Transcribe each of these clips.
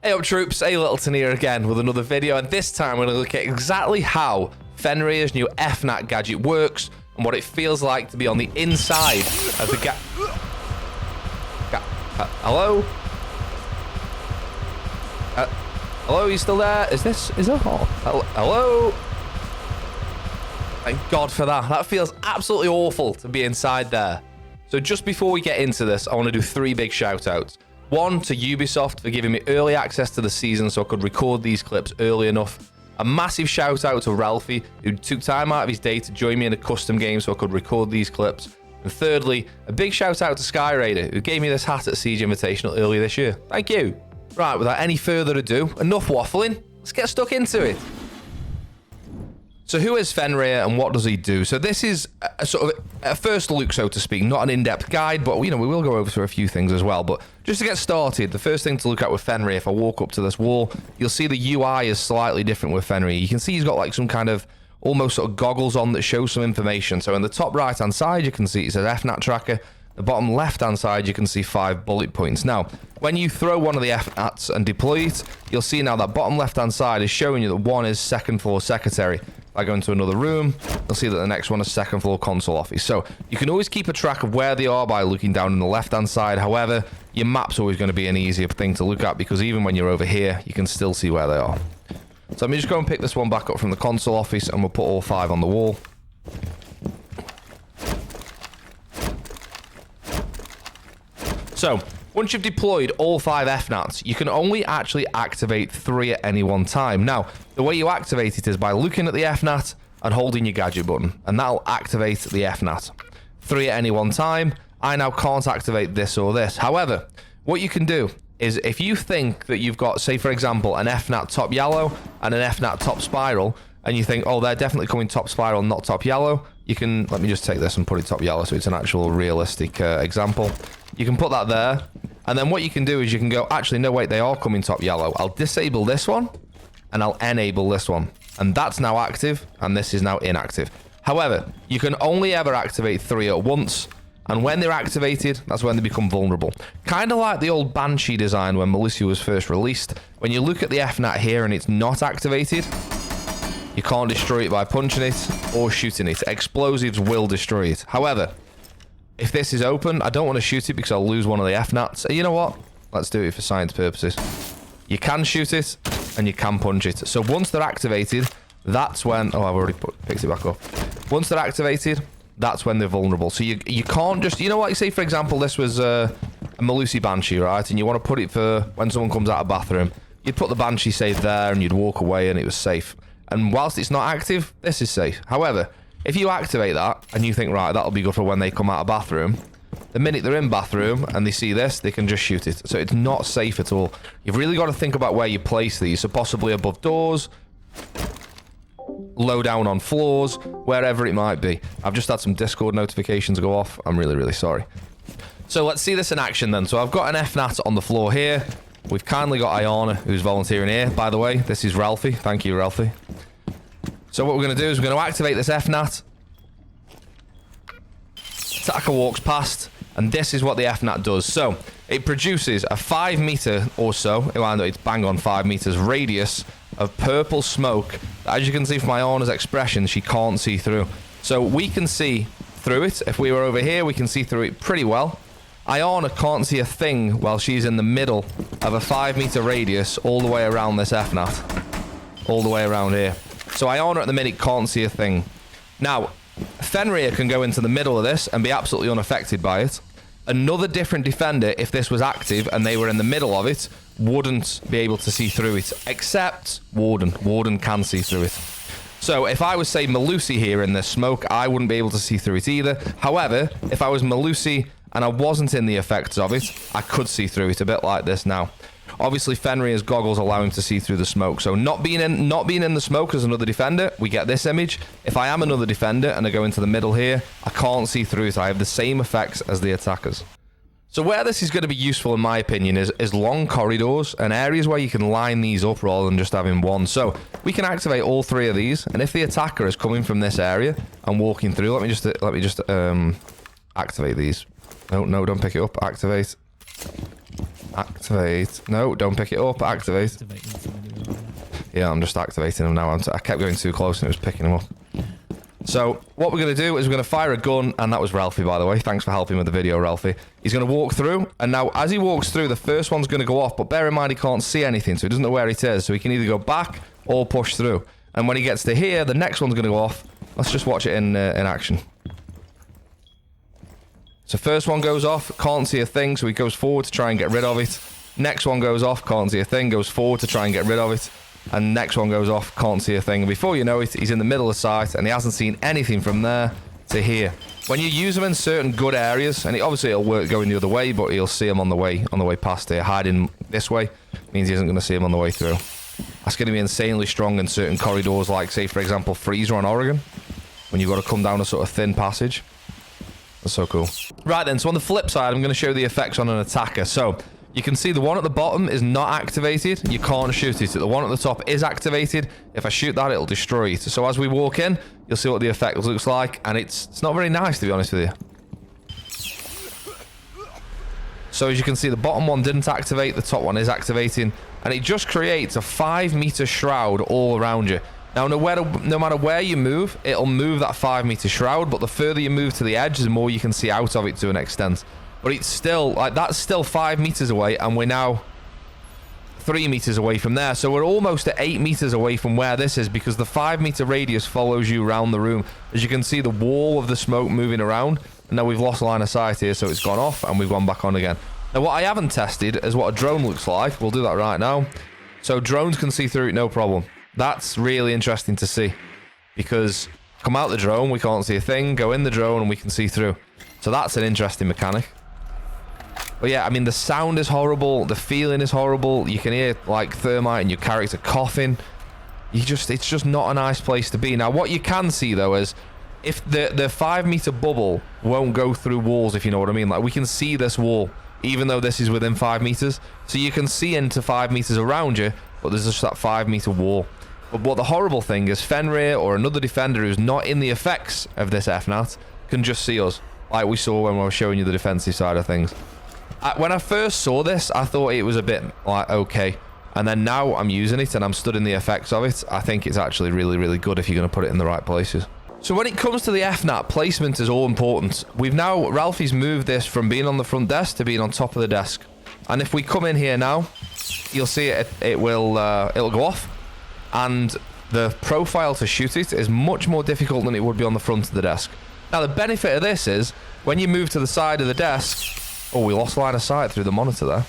Hey up troops, A Littleton here again with another video, and this time we're going to look at exactly how Fenrir's new FNatt gadget works and what it feels like to be on the inside of the hello? Hello, you still there? Is that hello? Thank God for that. That feels absolutely awful to be inside there. So just before we get into this, I want to do 3 big shout outs. One, to Ubisoft for giving me early access to the season so I could record these clips early enough. A massive shout out to Ralphie, who took time out of his day to join me in a custom game so I could record these clips. And thirdly, a big shout out to Sky Raider, who gave me this hat at Siege Invitational earlier this year. Thank you. Right, without any further ado, enough waffling, let's get stuck into it. So who is Fenrir and what does he do? So this is a sort of a first look, so to speak, not an in-depth guide, but we will go over a few things as well. But just to get started, the first thing to look at with Fenrir, if I walk up to this wall, you'll see the UI is slightly different with Fenrir. You can see he's got like some kind of almost sort of goggles on that show some information. So in the top right hand side, you can see it says FNatt tracker. The bottom left hand side, you can see 5 bullet points. Now, when you throw one of the FNatts and deploy it, you'll see now that bottom left hand side is showing you that one is second floor secretary. I go into another room, you'll see that the next one is second floor console office. So you can always keep a track of where they are by looking down on the left hand side. However, your map's always going to be an easier thing to look at because even when you're over here, you can still see where they are. So let me just go and pick this one back up from the console office and we'll put all 5 on the wall. So once you've deployed all 5 FNatts, you can only actually activate 3 at any one time. Now, the way you activate it is by looking at the FNatt and holding your gadget button, and that'll activate the FNatt. 3 at any one time. I now can't activate this or this. However, what you can do is if you think that you've got, say for example, an FNatt top yellow and an FNatt top spiral, and you think, oh, they're definitely coming top spiral, not top yellow, you can, let me just take this and put it top yellow so it's an actual realistic example. You can put that there, and then what you can do is you can go, actually, no, wait, they are coming top yellow. I'll disable this one, and I'll enable this one. And that's now active, and this is now inactive. However, you can only ever activate 3 at once, and when they're activated, that's when they become vulnerable. Kind of like the old Banshee design when Melissa was first released. When you look at the FNatt here and it's not activated, you can't destroy it by punching it or shooting it. Explosives will destroy it. However, if this is open, I don't want to shoot it because I'll lose one of the FNatts. You know what? Let's do it for science purposes. You can shoot it and you can punch it. So once they're activated, that's when... Oh, I've already picked it back up. Once they're activated, that's when they're vulnerable. So you can't just... You know what? Say, for example, this was a Melusi Banshee, right? And you want to put it for when someone comes out of the bathroom. You'd put the Banshee, say, there and you'd walk away and it was safe. And whilst it's not active, this is safe. However, if you activate that and you think, right, that'll be good for when they come out of bathroom, the minute they're in bathroom and they see this, they can just shoot it. So it's not safe at all. You've really got to think about where you place these. So possibly above doors, low down on floors, wherever it might be. I've just had some Discord notifications go off. I'm really, really sorry. So let's see this in action then. So I've got an FNatt on the floor here. We've kindly got Iana, who's volunteering here. By the way, this is Ralphie. Thank you, Ralphie. So what we're going to do is we're going to activate this FNatt. Attacker walks past, and this is what the FNatt does. So it produces a 5 meter or so, it's bang on 5 meters radius of purple smoke. As you can see from Iana's expression, she can't see through. So we can see through it. If we were over here, we can see through it pretty well. Iana can't see a thing while she's in the middle of a 5 meter radius all the way around this FNatt. All the way around here. So Iana at the minute can't see a thing. Now, Fenrir can go into the middle of this and be absolutely unaffected by it. Another different defender, if this was active and they were in the middle of it, wouldn't be able to see through it. Except Warden. Warden can see through it. So if I was, say, Melusi here in this smoke, I wouldn't be able to see through it either. However, if I was Melusi and I wasn't in the effects of it, I could see through it, a bit like this now. Obviously, Fenrir's goggles allow him to see through the smoke. So not being in the smoke as another defender, we get this image. If I am another defender and I go into the middle here, I can't see through it. I have the same effects as the attackers. So where this is going to be useful, in my opinion, is long corridors and areas where you can line these up rather than just having one. So we can activate all 3 of these, and if the attacker is coming from this area and walking through, let me just activate these. No, don't pick it up. Activate. Activate. No, don't pick it up. Activate. Yeah, I'm just activating him now. I kept going too close and it was picking him up. So what we're going to do is we're going to fire a gun, and that was Ralphie, by the way. Thanks for helping with the video, Ralphie. He's going to walk through, and now as he walks through, the first one's going to go off, but bear in mind he can't see anything, so he doesn't know where it is, so he can either go back or push through. And when he gets to here, the next one's going to go off. Let's just watch it in action. So first one goes off, can't see a thing, so he goes forward to try and get rid of it. Next one goes off, can't see a thing, goes forward to try and get rid of it. And next one goes off, can't see a thing. And before you know it, he's in the middle of sight, and he hasn't seen anything from there to here. When you use them in certain good areas, and obviously it'll work going the other way, but he'll see him on the way past here. Hiding this way means he isn't going to see him on the way through. That's going to be insanely strong in certain corridors, like, say, for example, Freezer on Oregon, when you've got to come down a sort of thin passage. That's so cool. Right then, so on the flip side, I'm going to show the effects on an attacker. So you can see the one at the bottom is not activated. You can't shoot it. The one at the top is activated. If I shoot that, it'll destroy it. So as we walk in, you'll see what the effect looks like, and it's not very nice, to be honest with you. So as you can see, the bottom one didn't activate, the top one is activating, and it just creates a 5-meter shroud all around you. Now, no matter where you move, it'll move that 5-meter shroud, but the further you move to the edge, the more you can see out of it to an extent. But it's still, like, that's still 5 meters away, and we're now 3 meters away from there. So we're almost at 8 meters away from where this is, because the 5-meter radius follows you around the room. As you can see, the wall of the smoke moving around, and now we've lost line of sight here, so it's gone off, and we've gone back on again. Now, what I haven't tested is what a drone looks like. We'll do that right now. So drones can see through it, no problem. That's really interesting to see, because come out the drone, we can't see a thing. Go in the drone, and we can see through. So that's an interesting mechanic. But yeah, I mean, the sound is horrible. The feeling is horrible. You can hear, like, thermite and your character coughing. It's just not a nice place to be. Now, what you can see, though, is if the 5-meter bubble won't go through walls, if you know what I mean. Like, we can see this wall, even though this is within 5 meters. So you can see into 5 meters around you, but there's just that 5-meter wall. But what the horrible thing is, Fenrir or another defender who's not in the effects of this FNatt can just see us, like we saw when I was showing you the defensive side of things. When I first saw this, I thought it was a bit, like, okay. And then now I'm using it and I'm studying the effects of it. I think it's actually really, really good if you're going to put it in the right places. So when it comes to the FNatt, placement is all important. Ralphie's moved this from being on the front desk to being on top of the desk. And if we come in here now, you'll see it'll go off. And the profile to shoot it is much more difficult than it would be on the front of the desk. Now, the benefit of this is when you move to the side of the desk... Oh, we lost line of sight through the monitor there.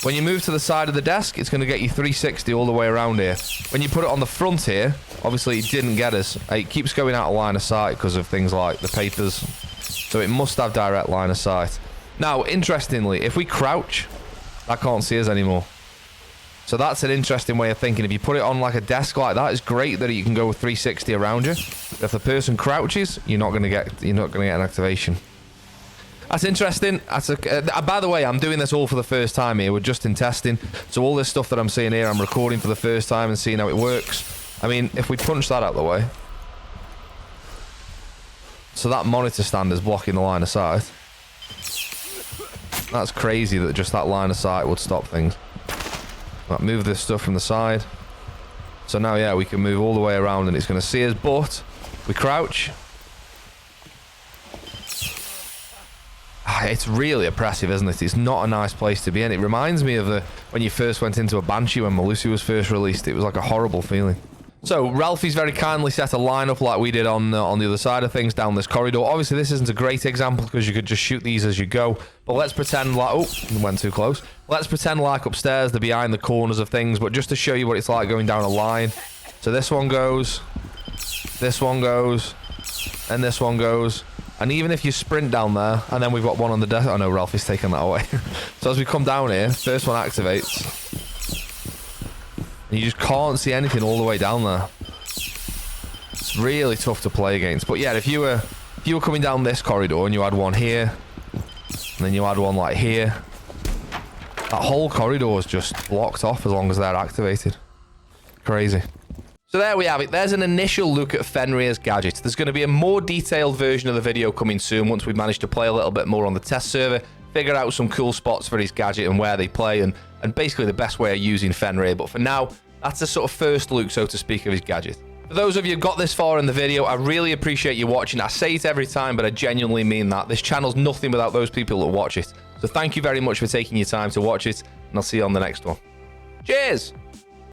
When you move to the side of the desk, it's going to get you 360 all the way around here. When you put it on the front here, obviously it didn't get us. It keeps going out of line of sight because of things like the papers. So it must have direct line of sight. Now, interestingly, if we crouch, that can't see us anymore. So that's an interesting way of thinking. If you put it on like a desk like that, it's great that you can go 360 around you. If the person crouches, you're not going to get an activation. That's interesting. By the way, I'm doing this all for the first time here. We're just in testing. So all this stuff that I'm seeing here, I'm recording for the first time and seeing how it works. I mean, if we punch that out the way. So that monitor stand is blocking the line of sight. That's crazy that just that line of sight would stop things. Right, move this stuff from the side. So now, yeah, we can move all the way around and it's going to see us, but we crouch. It's really oppressive, isn't it? It's not a nice place to be in. It reminds me of when you first went into a Banshee when Melusi was first released. It was like a horrible feeling. So Ralphie's very kindly set a lineup like we did on the other side of things down this corridor. Obviously, this isn't a great example because you could just shoot these as you go. But let's pretend like... Oh, went too close. Let's pretend like upstairs, they're behind the corners of things. But just to show you what it's like going down a line. So this one goes. This one goes. And this one goes. And even if you sprint down there, and then we've got one on the desk. Oh no, Ralphie's taken that away. So as we come down here, first one activates. And you just can't see anything all the way down there. It's really tough to play against. But yeah, if you were coming down this corridor and you had one here, and then you had one like here, that whole corridor is just blocked off as long as they're activated. Crazy. So there we have it. There's an initial look at Fenrir's Gadget. There's going to be a more detailed version of the video coming soon once we've managed to play a little bit more on the test server, figure out some cool spots for his gadget and where they play, and basically the best way of using Fenrir. But for now, that's the sort of first look, so to speak, of his gadget. For those of you who got this far in the video, I really appreciate you watching. I say it every time, but I genuinely mean that. This channel's nothing without those people that watch it. So thank you very much for taking your time to watch it, and I'll see you on the next one. Cheers!